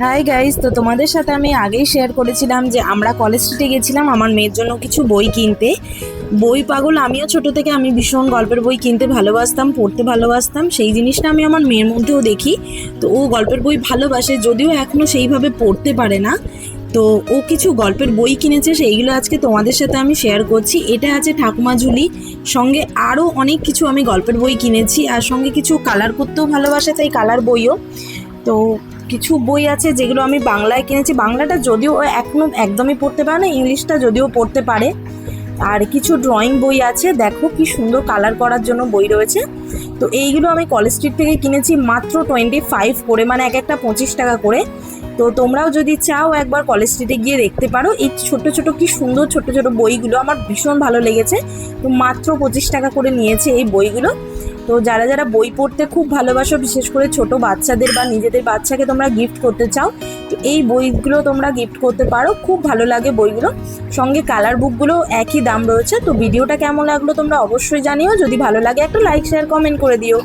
Hi guys, তো তোমাদের সাথে আমি আগেই শেয়ার করেছিলাম যে আমরা কলেজ স্ট্রিটে গেছিলাম আমার মেয়ের জন্য কিছু বই কিনতে। বই পাগল আমিও ছোট থেকে, আমি ভীষণ গল্পের বই কিনতে ভালোবাসতাম, পড়তে ভালোবাসতাম। সেই জিনিসটা আমি আমার মেয়ের মধ্যেও দেখি। তো ও গল্পের বই ভালোবাসে, যদিও এখনও সেইভাবে পড়তে পারে না। তো ও কিছু গল্পের বই কিনেছে, সেইগুলো আজকে তোমাদের সাথে আমি শেয়ার করছি। এটা আছে ঠাকুমা ঝুলি, সঙ্গে আরও অনেক কিছু আমি গল্পের বই কিনেছি, আর সঙ্গে কিছু কালার করতেও ভালোবাসে, তাই কালার বইও। তো কিছু বই আছে যেগুলো আমি বাংলায় কিনেছি, বাংলাটা যদিও ও এখনও একদমই পড়তে পারে না, ইংলিশটা যদিও পড়তে পারে। আর কিছু ড্রয়িং বই আছে, দেখো কি সুন্দর কালার করার জন্য বই রয়েছে। তো এইগুলো আমি কলেজ স্ট্রিট থেকে কিনেছি মাত্র 25 করে, মানে এক একটা 25 টাকা করে। তো তোমরাও যদি চাও একবার কলেজ স্ট্রিটে গিয়ে দেখতে পারো। এই ছোট ছোট কি সুন্দর ছোট ছোট বইগুলো আমার ভীষণ ভালো লেগেছে। তো মাত্র 25 টাকা করে নিয়েছে এই বইগুলো। তো যারা যারা বই পড়তে খুব ভালোবাসো, বিশেষ করে ছোট বাচ্চাদের বা নিজেদের বাচ্চাকে তোমরা গিফট করতে চাও, তো এই বইগুলো তোমরা গিফট করতে পারো, খুব ভালো লাগে বইগুলো। সঙ্গে কালার বুকগুলো একই দাম রয়েছে। তো ভিডিওটা কেমন লাগলো তোমরা অবশ্যই জানিও, যদি ভালো লাগে একটা লাইক শেয়ার কমেন্ট করে দিও।